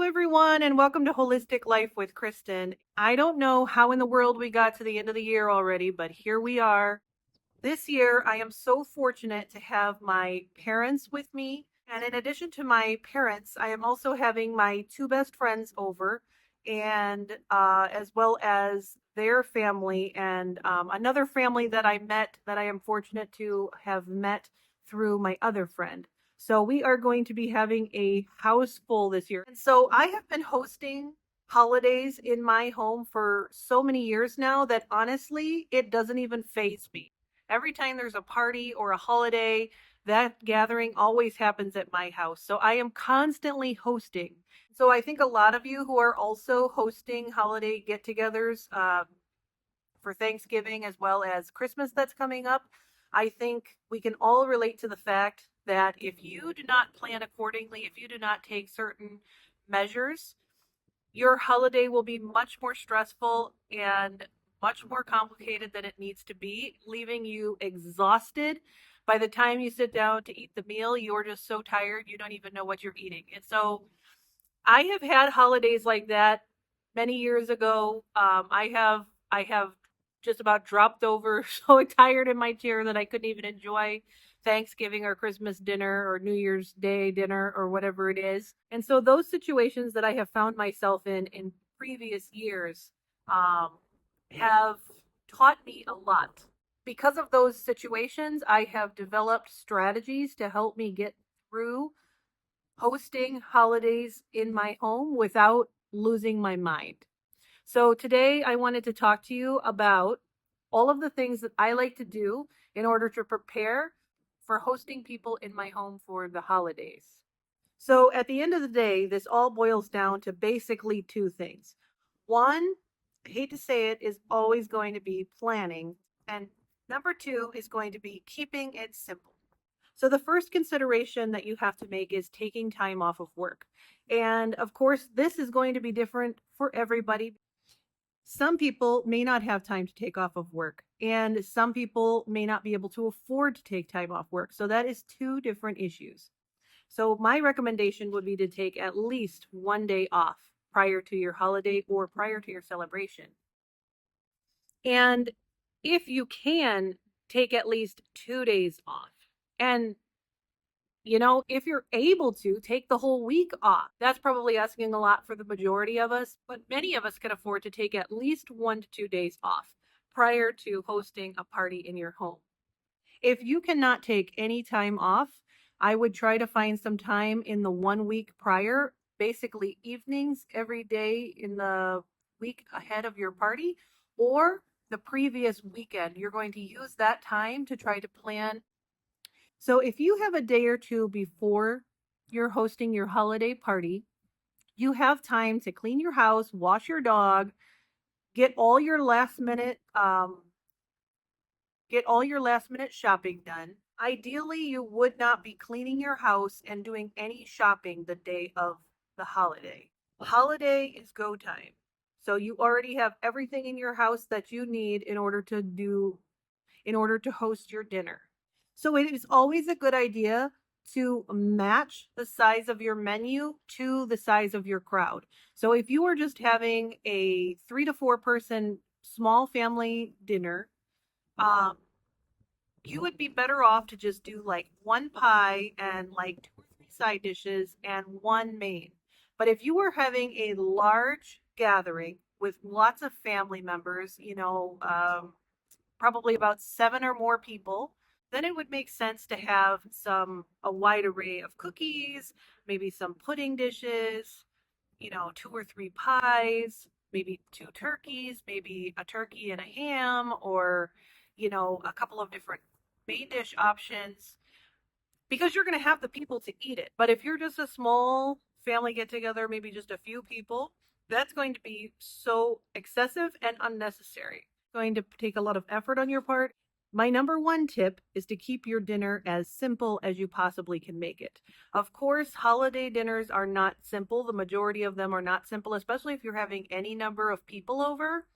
everyone, and welcome to Holistic Life with Kristen. I don't know how in the world we got to the end of the year already, but here we are. This year, I am so fortunate to have my parents with me. And in addition to my parents, I am also having my two best friends over, and as well as their family and another family that I met that I am fortunate to have met through my other friend. So we are going to be having a house full this year. And so I have been hosting holidays in my home for so many years now that honestly, it doesn't even faze me. Every time there's a party or a holiday, that gathering always happens at my house. So I am constantly hosting. So I think a lot of you who are also hosting holiday get togethers for Thanksgiving as well as Christmas that's coming up, I think we can all relate to the fact that if you do not plan accordingly, if you do not take certain measures, your holiday will be much more stressful and much more complicated than it needs to be, leaving you exhausted. By the time you sit down to eat the meal, you're just so tired you don't even know what you're eating. And so I have had holidays like that many years ago. I have just about dropped over so tired in my chair that I couldn't even enjoy Thanksgiving or Christmas dinner or New Year's Day dinner or whatever it is. And so those situations that I have found myself in previous years um, have taught me a lot. Because of those situations, I have developed strategies to help me get through hosting holidays in my home without losing my mind. So today I wanted to talk to you about all of the things that I like to do in order to prepare for hosting people in my home for the holidays. So at the end of the day, this all boils down to basically two things. One, I hate to say it, is always going to be planning. And number two is going to be keeping it simple. So the first consideration that you have to make is taking time off of work. And of course, this is going to be different for everybody. Some people may not have time to take off of work, and some people may not be able to afford to take time off work. So that is two different issues. So my recommendation would be to take at least one day off prior to your holiday or prior to your celebration. And if you can, take at least 2 days off. And if you're able to take the whole week off, that's probably asking a lot for the majority of us, but many of us can afford to take at least 1 to 2 days off prior to hosting a party in your home. If you cannot take any time off, I would try to find some time in the 1 week prior, basically evenings every day in the week ahead of your party, or the previous weekend. You're going to use that time to try to plan. So if you have a day or two before you're hosting your holiday party, you have time to clean your house, wash your dog, get all your last minute shopping done. Ideally, you would not be cleaning your house and doing any shopping the day of the holiday. Holiday is go time. So you already have everything in your house that you need in order to host your dinner. So it is always a good idea to match the size of your menu to the size of your crowd. So if you are just having a 3 to 4 person small family dinner, um, you would be better off to just do like one pie and like 2 or 3 side dishes and one main. But if you were having a large gathering with lots of family members, probably about 7 or more people, then it would make sense to have a wide array of cookies, maybe some pudding dishes, 2 or 3 pies, maybe 2 turkeys, maybe a turkey and a ham, or, a couple of different main dish options, because you're going to have the people to eat it. But if you're just a small family get together, maybe just a few people, that's going to be so excessive and unnecessary. It's going to take a lot of effort on your part. My number one tip is to keep your dinner as simple as you possibly can make it. Of course, holiday dinners are not simple. The majority of them are not simple, especially if you're having any number of people over.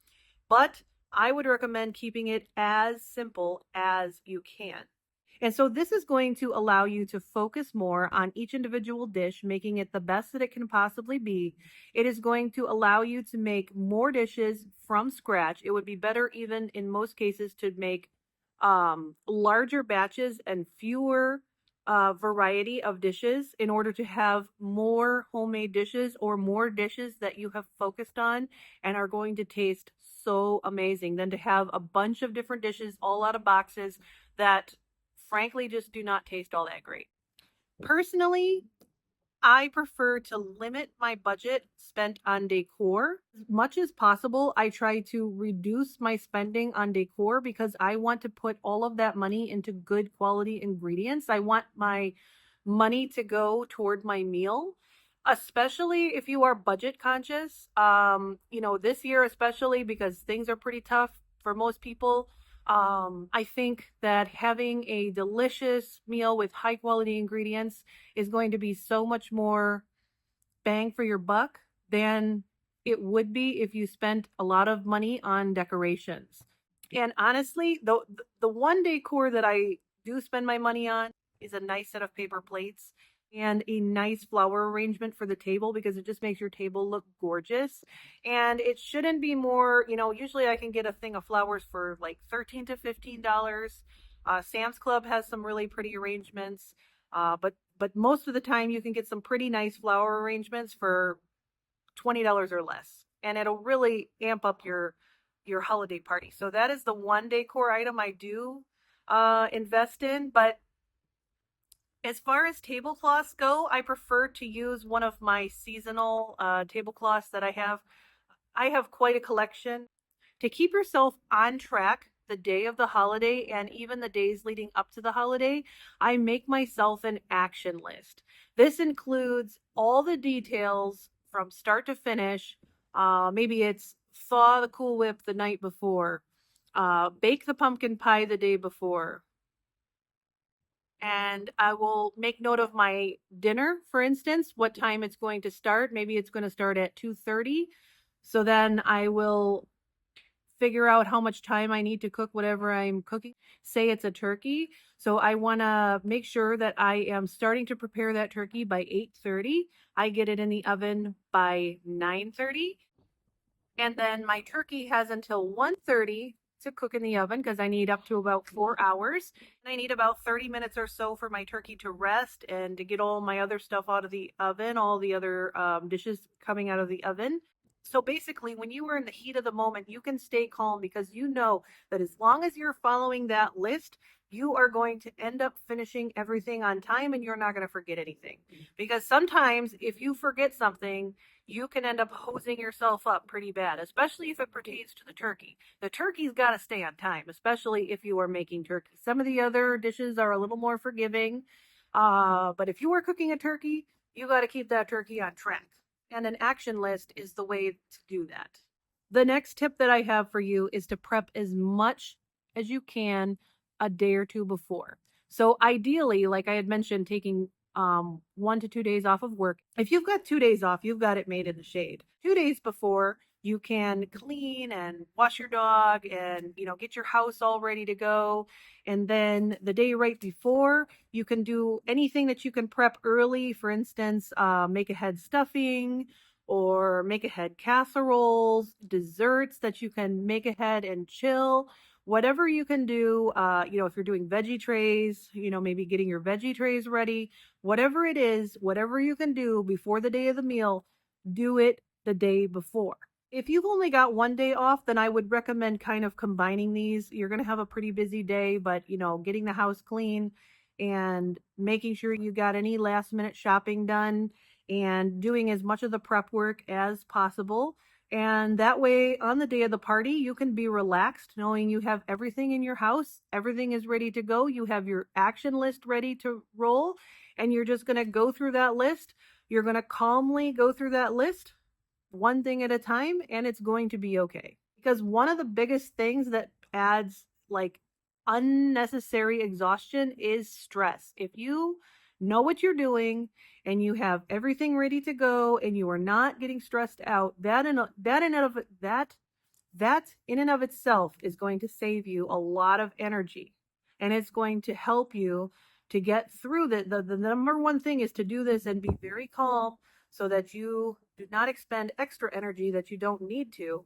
But I would recommend keeping it as simple as you can. And so this is going to allow you to focus more on each individual dish, making it the best that it can possibly be. It is going to allow you to make more dishes from scratch. It would be better even in most cases to make larger batches and fewer variety of dishes in order to have more homemade dishes or more dishes that you have focused on and are going to taste so amazing than to have a bunch of different dishes all out of boxes that frankly just do not taste all that great. Personally, I prefer to limit my budget spent on decor. As much as possible, I try to reduce my spending on decor because I want to put all of that money into good quality ingredients. I want my money to go toward my meal, especially if you are budget conscious. This year, especially because things are pretty tough for most people. I think that having a delicious meal with high quality ingredients is going to be so much more bang for your buck than it would be if you spent a lot of money on decorations. And honestly, the one decor that I do spend my money on is a nice set of paper plates and a nice flower arrangement for the table because it just makes your table look gorgeous. And it shouldn't be more, usually I can get a thing of flowers for like $13 to $15. Sam's Club has some really pretty arrangements. But most of the time you can get some pretty nice flower arrangements for $20 or less. And it'll really amp up your holiday party. So that is the one decor item I do invest in. But as far as tablecloths go, I prefer to use one of my seasonal tablecloths that I have. I have quite a collection. To keep yourself on track the day of the holiday and even the days leading up to the holiday, I make myself an action list. This includes all the details from start to finish. Maybe it's thaw the Cool Whip the night before, bake the pumpkin pie the day before, and I will make note of my dinner, for instance, what time it's going to start. Maybe it's going to start at 2:30. So then I will figure out how much time I need to cook whatever I'm cooking. Say it's a turkey. So I want to make sure that I am starting to prepare that turkey by 8:30. I get it in the oven by 9:30. And then my turkey has until 1:30 to cook in the oven because I need up to about 4 hours. And I need about 30 minutes or so for my turkey to rest and to get all my other stuff out of the oven, all the other dishes coming out of the oven. So basically, when you are in the heat of the moment, you can stay calm because you know that as long as you're following that list, you are going to end up finishing everything on time and you're not going to forget anything. Because sometimes if you forget something, you can end up hosing yourself up pretty bad, especially if it pertains to the turkey. The turkey's got to stay on time, especially if you are making turkey. Some of the other dishes are a little more forgiving, but if you are cooking a turkey, you got to keep that turkey on track. And an action list is the way to do that. The next tip that I have for you is to prep as much as you can a day or two before. So ideally, like I had mentioned, taking 1 to 2 days off of work. If you've got 2 days off, you've got it made in the shade. 2 days before, you can clean and wash your dog and get your house all ready to go. And then the day right before, you can do anything that you can prep early. For instance, make ahead stuffing or make ahead casseroles, desserts that you can make ahead and chill. Whatever you can do, if you're doing veggie trays, maybe getting your veggie trays ready, whatever it is, whatever you can do before the day of the meal, do it the day before. If you've only got one day off, then I would recommend kind of combining these. You're going to have a pretty busy day, but getting the house clean and making sure you got any last minute shopping done and doing as much of the prep work as possible. And that way, on the day of the party, you can be relaxed knowing you have everything in your house. Everything is ready to go. You have your action list ready to roll, and you're just going to go through that list. You're going to calmly go through that list one thing at a time, and it's going to be okay. Because one of the biggest things that adds like unnecessary exhaustion is stress. If you know what you're doing and you have everything ready to go and you are not getting stressed out, that in and of itself is going to save you a lot of energy. and it's going to help you to get through the number one thing is to do this and be very calm so that you do not expend extra energy that you don't need to,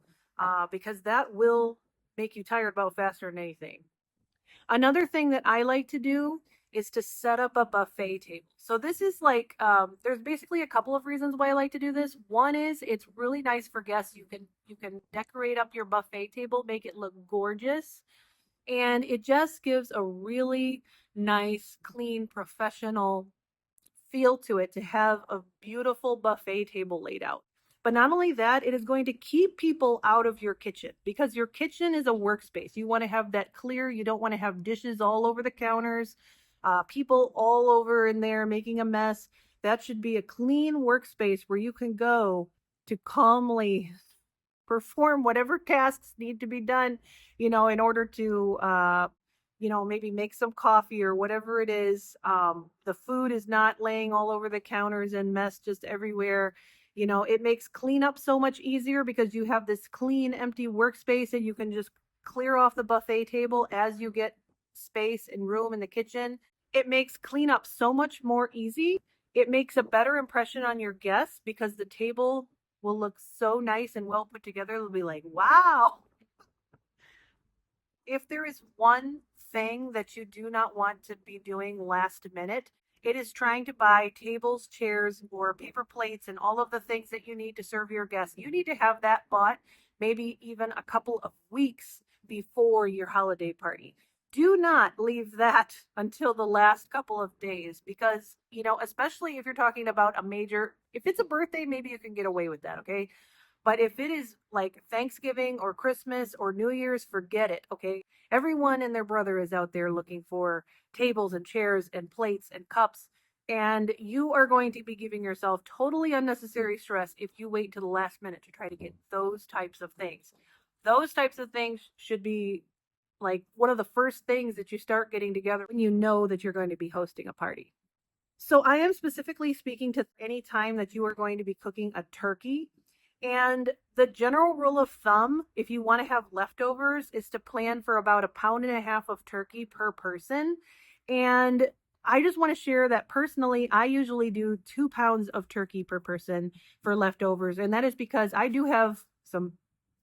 because that will make you tired about faster than anything. Another thing that I like to do is to set up a buffet table. So this is like, there's basically a couple of reasons why I like to do this. One is it's really nice for guests. You can decorate up your buffet table, make it look gorgeous, and it just gives a really nice, clean, professional feel to it to have a beautiful buffet table laid out. But not only that, it is going to keep people out of your kitchen because your kitchen is a workspace. You want to have that clear. You don't want to have dishes all over the counters, people all over in there making a mess. That should be a clean workspace where you can go to calmly perform whatever tasks need to be done, in order to, maybe make some coffee or whatever it is. The food is not laying all over the counters and mess just everywhere. It makes cleanup so much easier because you have this clean, empty workspace and you can just clear off the buffet table as you get space and room in the kitchen. It makes cleanup so much more easy. It makes a better impression on your guests because the table will look so nice and well put together. They'll be like, wow. If there is one thing that you do not want to be doing last minute, it is trying to buy tables, chairs, or paper plates and all of the things that you need to serve your guests. You need to have that bought maybe even a couple of weeks before your holiday party. Do not leave that until the last couple of days because, especially if you're talking about if it's a birthday, maybe you can get away with that, okay? But if it is like Thanksgiving or Christmas or New Year's, forget it, okay? Everyone and their brother is out there looking for tables and chairs and plates and cups. And you are going to be giving yourself totally unnecessary stress if you wait till the last minute to try to get those types of things. Those types of things should be like one of the first things that you start getting together when you know that you're going to be hosting a party. So I am specifically speaking to any time that you are going to be cooking a turkey. And the general rule of thumb, if you want to have leftovers, is to plan for about 1.5 pounds of turkey per person. And I just want to share that personally, I usually do 2 pounds of turkey per person for leftovers. And that is because I do have some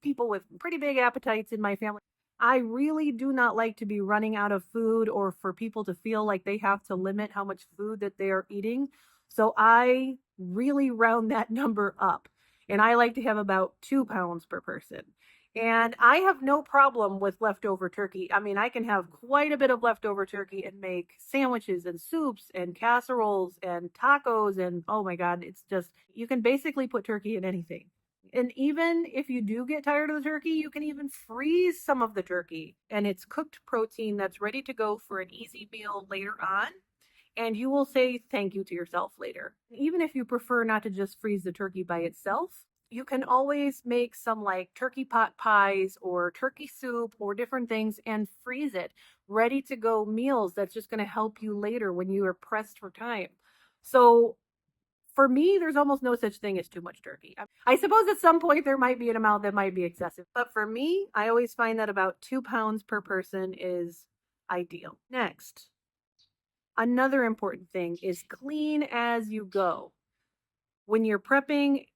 people with pretty big appetites in my family. I really do not like to be running out of food or for people to feel like they have to limit how much food that they are eating. So I really round that number up. And I like to have about 2 pounds per person. And I have no problem with leftover turkey. I mean, I can have quite a bit of leftover turkey and make sandwiches and soups and casseroles and tacos. And oh my God, it's just, you can basically put turkey in anything. And even if you do get tired of the turkey, you can even freeze some of the turkey and it's cooked protein that's ready to go for an easy meal later on. And you will say thank you to yourself later. Even if you prefer not to just freeze the turkey by itself, you can always make some like turkey pot pies or turkey soup or different things and freeze it, ready to go meals that's just going to help you later when you are pressed for time. So for me, there's almost no such thing as too much turkey. I suppose at some point there might be an amount that might be excessive, but for me, I always find that about 2 pounds per person is ideal. Next, another important thing is clean as you go. When you're prepping,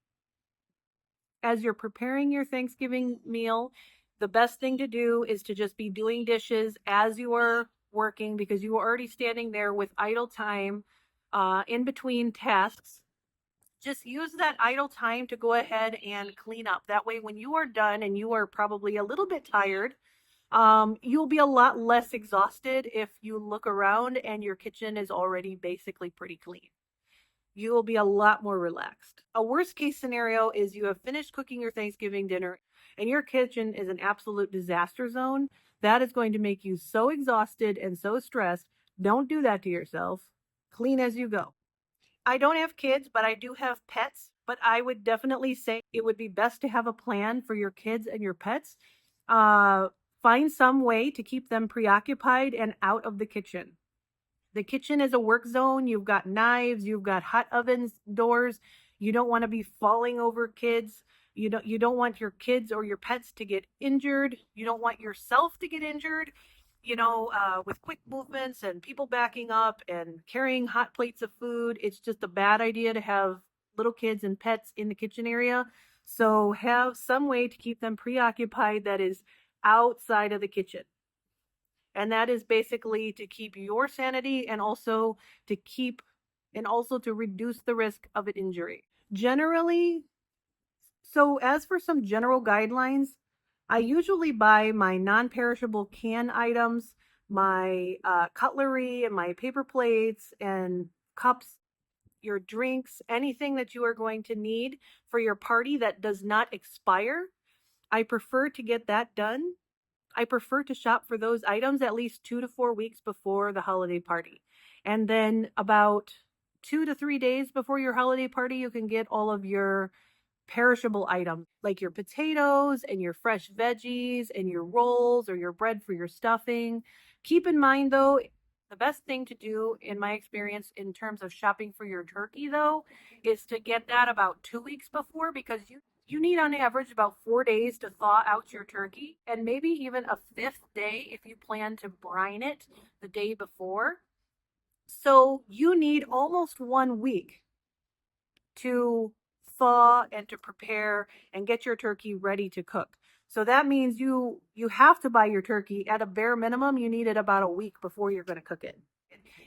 as you're preparing your Thanksgiving meal, the best thing to do is to just be doing dishes as you are working because you are already standing there with idle time in between tasks. Just use that idle time to go ahead and clean up. That way, when you are done and you are probably a little bit tired, you'll be a lot less exhausted if you look around and your kitchen is already basically pretty clean. You will be a lot more relaxed. A worst case scenario is you have finished cooking your Thanksgiving dinner and your kitchen is an absolute disaster zone. That is going to make you so exhausted and so stressed. Don't do that to yourself. Clean as you go. I don't have kids, but I do have pets. But I would definitely say it would be best to have a plan for your kids and your pets. Find some way to keep them preoccupied and out of the kitchen. The kitchen is a work zone. You've got knives, you've got hot ovens, doors. You don't want to be falling over kids. You don't want your kids or your pets to get injured. You don't want yourself to get injured. with quick movements and people backing up and carrying hot plates of food, it's just a bad idea to have little kids and pets in the kitchen area. So have some way to keep them preoccupied that is outside of the kitchen. And that is basically to keep your sanity to keep and also to reduce the risk of an injury. Generally, so as for some general guidelines, I usually buy my non-perishable can items, my cutlery and my paper plates and cups, your drinks, anything that you are going to need for your party that does not expire. I prefer to get that done. I prefer to shop for those items at least 2 to 4 weeks before the holiday party. And then about 2 to 3 days before your holiday party, you can get all of your perishable items like your potatoes and your fresh veggies and your rolls or your bread for your stuffing. Keep in mind, though, the best thing to do, in my experience, in terms of shopping for your turkey, though, is to get that about 2 weeks before because you need on average about 4 days to thaw out your turkey and maybe even a fifth day if you plan to brine it the day before. So you need almost 1 week to thaw and to prepare and get your turkey ready to cook. So that means you have to buy your turkey at a bare minimum. You need it about a week before you're going to cook it.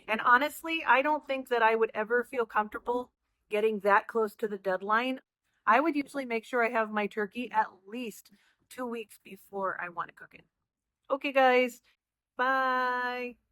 And honestly, I don't think that I would ever feel comfortable getting that close to the deadline. I would usually make sure I have my turkey at least 2 weeks before I want to cook it. Okay, guys. Bye.